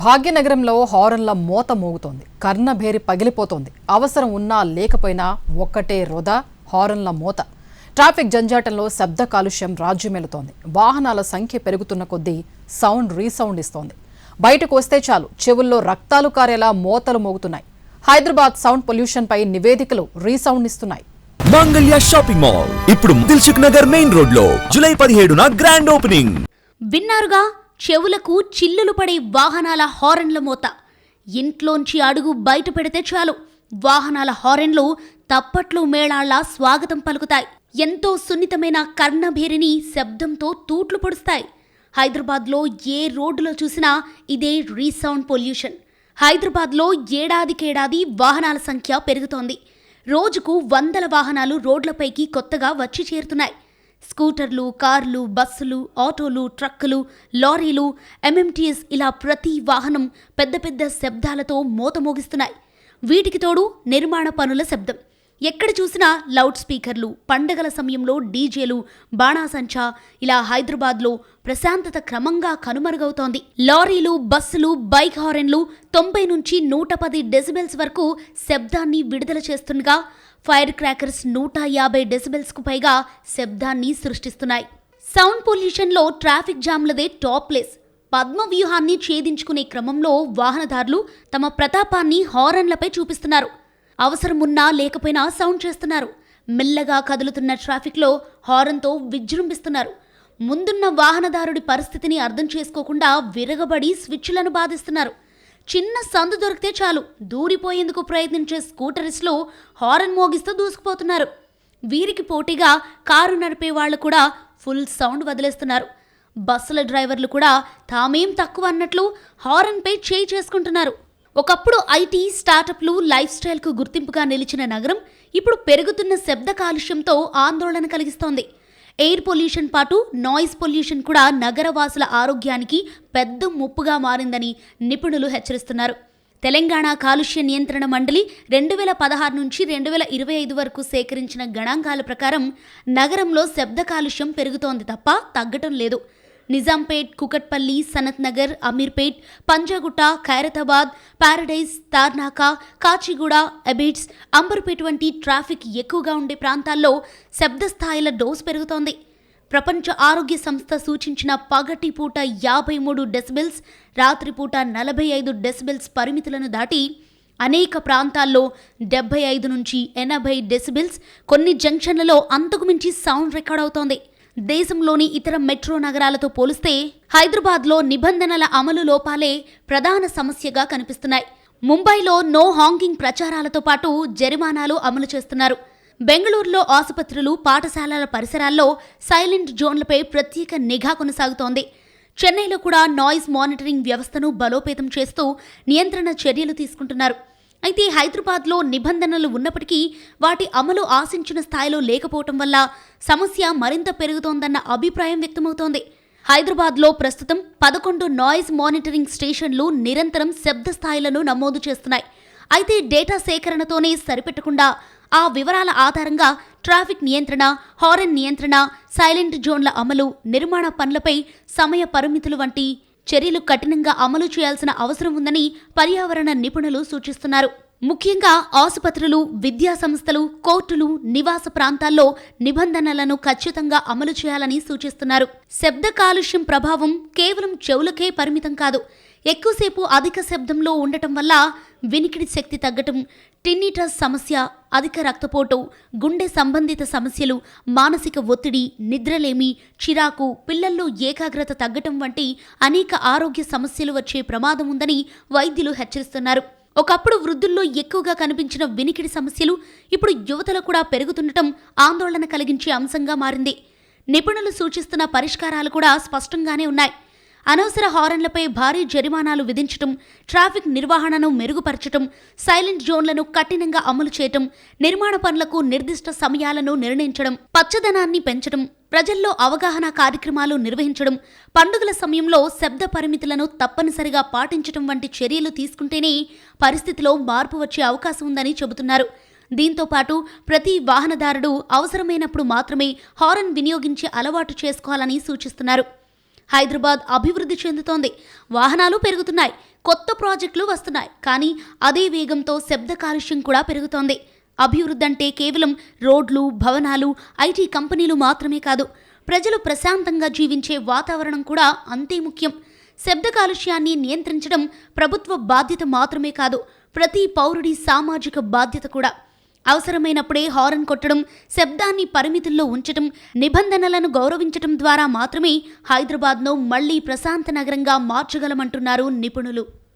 భాగ్యనగరంలో హారన్ల మోత మోగుతోంది. కర్ణభేరి పగిలిపోతోంది. అవసరం ఉన్నా లేకపోయినా ఒక్కటే రొద హారన్ల మోత. ట్రాఫిక్ జంజాటంలో శబ్ద కాలుష్యం రాజ్యమేలుతోంది. వాహనాల సంఖ్య పెరుగుతున్న కొద్దీ సౌండ్ రీసౌండ్ ఇస్తోంది. బయటకు వస్తే చాలు చెవుల్లో రక్తాలు కారేలా మోతలు మోగుతున్నాయి. హైదరాబాద్ సౌండ్ పొల్యూషన్ పై నివేదికలు రీసౌండ్ ఇస్తున్నాయి. మంగళ్య షాపింగ్ మాల్ ఇప్పుడు దిల్సుఖ్ నగర్ మెయిన్ రోడ్ లో జూలై 17న గ్రాండ్ ఓపెనింగ్. విన్నారుగా, చెవులకు చిల్లులు పడే వాహనాల హారన్ల మోత. ఇంట్లోంచి అడుగు బయట పెడితే చాలు వాహనాల హారన్లు తప్పట్లు మేళాళ్లా స్వాగతం పలుకుతాయి. ఎంతో సున్నితమైన కర్ణభేరిని శబ్దంతో తూట్లు పొడుస్తాయి. హైదరాబాద్లో ఏ రోడ్డులో చూసినా ఇదే రీసౌండ్ పొల్యూషన్. హైదరాబాద్లో ఏడాదికేడాది వాహనాల సంఖ్య పెరుగుతోంది. రోజుకు వందల వాహనాలు రోడ్లపైకి కొత్తగా వచ్చి చేరుతున్నాయి. స్కూటర్లు, కార్లు, బస్సులు, ఆటోలు, ట్రక్కులు, లారీలు, ఎంఎంటీఎస్ ఇలా ప్రతి వాహనం పెద్ద పెద్ద శబ్దాలతో మోత మోగిస్తున్నాయి. వీటికి తోడు నిర్మాణ పనుల శబ్దం. ఎక్కడ చూసినా లౌడ్ స్పీకర్లు, పండగల సమయంలో డీజేలు, బాణాసంచా ఇలా హైదరాబాద్లో ప్రశాంతత క్రమంగా కనుమరుగవుతోంది. లారీలు, బస్సులు, బైక్ హారన్లు 90 నుంచి 110 డెసిబెల్స్ వరకు శబ్దాన్ని విడుదల చేస్తుండగా ఫైర్ క్రాకర్స్ 150 డెసిబెల్స్కు పైగా శబ్దాన్ని సృష్టిస్తున్నాయి. సౌండ్ పొల్యూషన్లో ట్రాఫిక్ జామ్లదే టాప్ ప్లేస్. పద్మవ్యూహాన్ని ఛేదించుకునే క్రమంలో వాహనదారులు తమ ప్రతాపాన్ని హారన్లపై చూపిస్తున్నారు. అవసరమున్నా లేకపోయినా సౌండ్ చేస్తున్నారు. మెల్లగా కదులుతున్న ట్రాఫిక్లో హారన్తో విజృంభిస్తున్నారు. ముందున్న వాహనదారుడి పరిస్థితిని అర్థం చేసుకోకుండా విరగబడి స్విచ్లను బాధిస్తున్నారు. చిన్న సందు దొరికితే చాలు దూరిపోయేందుకు ప్రయత్నించే స్కూటరిస్టులు హారన్ మోగిస్తూ దూసుకుపోతున్నారు. వీరికి పోటీగా కారు నడిపే వాళ్లు కూడా ఫుల్ సౌండ్ వదిలేస్తున్నారు. బస్సుల డ్రైవర్లు కూడా తామేం తక్కువ అన్నట్లు హారన్పై చేయి చేసుకుంటున్నారు. ఒకప్పుడు ఐటీ, స్టార్టప్లు, లైఫ్ స్టైల్కు గుర్తింపుగా నిలిచిన నగరం ఇప్పుడు పెరుగుతున్న శబ్ద కాలుష్యంతో ఆందోళన కలిగిస్తోంది. ఎయిర్ పొల్యూషన్ పాటు నాయిస్ పొల్యూషన్ కూడా నగరవాసుల ఆరోగ్యానికి పెద్ద ముప్పుగా మారిందని నిపుణులు హెచ్చరిస్తున్నారు. తెలంగాణ కాలుష్య నియంత్రణ మండలి 2016 నుంచి 2025 వరకు సేకరించిన గణాంకాల ప్రకారం నగరంలో శబ్ద కాలుష్యం పెరుగుతోంది తప్ప తగ్గటం లేదు. నిజాంపేట్, కుకట్పల్లి, సనత్ నగర్, అమీర్పేట్, పంజాగుట్ట, ఖైరతాబాద్, పారడైజ్, తార్నాక, కాచిగూడ, అబిడ్స్, అంబర్పేట్ వంటి ట్రాఫిక్ ఎక్కువగా ఉండే ప్రాంతాల్లో శబ్ద స్థాయిల డోస్ పెరుగుతోంది. ప్రపంచ ఆరోగ్య సంస్థ సూచించిన పగటిపూట 53 డెసిబెల్స్, రాత్రిపూట 45 డెసిబెల్స్ పరిమితులను దాటి అనేక ప్రాంతాల్లో 75 నుంచి 80 డెసిబెల్స్, కొన్ని జంక్షన్లలో అంతకు మించి సౌండ్ రికార్డ్ అవుతోంది. దేశంలోని ఇతర మెట్రో నగరాలతో పోలిస్తే హైదరాబాద్లో నిబంధనల అమలు లోపాలే ప్రధాన సమస్యగా కనిపిస్తున్నాయి. ముంబైలో నో హాంకింగ్ ప్రచారాలతో పాటు జరిమానాలు అమలు చేస్తున్నారు. బెంగళూరులో ఆసుపత్రులు, పాఠశాలల పరిసరాల్లో సైలెంట్ జోన్లపై ప్రత్యేక నిఘా కొనసాగుతోంది. చెన్నైలో కూడా నాయిస్ మానిటరింగ్ వ్యవస్థను బలోపేతం చేస్తూ నియంత్రణ చర్యలు తీసుకుంటున్నారు. అయితే హైదరాబాద్లో నిబంధనలు ఉన్నప్పటికీ వాటి అమలు ఆశించిన స్థాయిలో లేకపోవటం వల్ల సమస్య మరింత పెరుగుతోందన్న అభిప్రాయం వ్యక్తమవుతోంది. హైదరాబాద్లో ప్రస్తుతం 11 నాయిస్ మానిటరింగ్ స్టేషన్లు నిరంతరం శబ్ద స్థాయిలను నమోదు చేస్తున్నాయి. అయితే డేటా సేకరణతోనే సరిపెట్టకుండా ఆ వివరాల ఆధారంగా ట్రాఫిక్ నియంత్రణ, హారన్ నియంత్రణ, సైలెంట్ జోన్ల అమలు, నిర్మాణ పనులపై సమయ పరిమితులు వంటి చర్యలు కఠినంగా అమలు చేయాల్సిన అవసరం ఉందని పర్యావరణ నిపుణులు సూచిస్తున్నారు. ముఖ్యంగా ఆసుపత్రులు, విద్యా సంస్థలు, కోర్టులు, నివాస ప్రాంతాల్లో నిబంధనలను ఖచ్చితంగా అమలు చేయాలని సూచిస్తున్నారు. శబ్ద కాలుష్యం ప్రభావం కేవలం చెవులకే పరిమితం కాదు. ఎక్కువసేపు అధిక శబ్దంలో ఉండటం వల్ల వినికిడి శక్తి తగ్గటం, టిన్నిటస్ సమస్య, అధిక రక్తపోటు, గుండె సంబంధిత సమస్యలు, మానసిక ఒత్తిడి, నిద్రలేమి, చిరాకు, పిల్లల్లో ఏకాగ్రత తగ్గటం వంటి అనేక ఆరోగ్య సమస్యలు వచ్చే ప్రమాదం ఉందని వైద్యులు హెచ్చరిస్తున్నారు. ఒకప్పుడు వృద్ధుల్లో ఎక్కువగా కనిపించిన వినికిడి సమస్యలు ఇప్పుడు యువతలో కూడా పెరుగుతుండటం ఆందోళన కలిగించే అంశంగా మారింది. నిపుణులు సూచిస్తున్న పరిష్కారాలు కూడా స్పష్టంగానే ఉన్నాయి. అనవసర హారన్లపై భారీ జరిమానాలు విధించటం, ట్రాఫిక్ నిర్వహణను మెరుగుపరచటం, సైలెంట్ జోన్లను కఠినంగా అమలు చేయటం, నిర్మాణ పనులకు నిర్దిష్ట సమయాలను నిర్ణయించడం, పచ్చదనాన్ని పెంచడం, ప్రజల్లో అవగాహన కార్యక్రమాలు నిర్వహించడం, పండుగల సమయంలో శబ్ద పరిమితులను తప్పనిసరిగా పాటించడం వంటి చర్యలు తీసుకుంటేనే పరిస్థితిలో మార్పు వచ్చే అవకాశం ఉందని చెబుతున్నారు. దీంతో పాటు ప్రతి వాహనదారుడు అవసరమైనప్పుడు మాత్రమే హారన్ వినియోగించే అలవాటు చేసుకోవాలని సూచిస్తున్నారు. హైదరాబాద్ అభివృద్ధి చెందుతోంది. వాహనాలు పెరుగుతున్నాయి, కొత్త ప్రాజెక్టులు వస్తున్నాయి. కానీ అదే వేగంతో శబ్ద కాలుష్యం కూడా పెరుగుతోంది. అభివృద్ధి అంటే కేవలం రోడ్లు, భవనాలు, ఐటీ కంపెనీలు మాత్రమే కాదు. ప్రజలు ప్రశాంతంగా జీవించే వాతావరణం కూడా అంతే ముఖ్యం. శబ్ద కాలుష్యాన్ని నియంత్రించడం ప్రభుత్వ బాధ్యత మాత్రమే కాదు, ప్రతి పౌరుడి సామాజిక బాధ్యత కూడా. అవసరమైనప్పుడే హారన్ కొట్టడం, శబ్దాన్ని పరిమితుల్లో ఉంచడం, నిబంధనలను గౌరవించడం ద్వారా మాత్రమే హైదరాబాద్ను మళ్లీ ప్రశాంత నగరంగా మార్చగలమంటున్నారు నిపుణులు.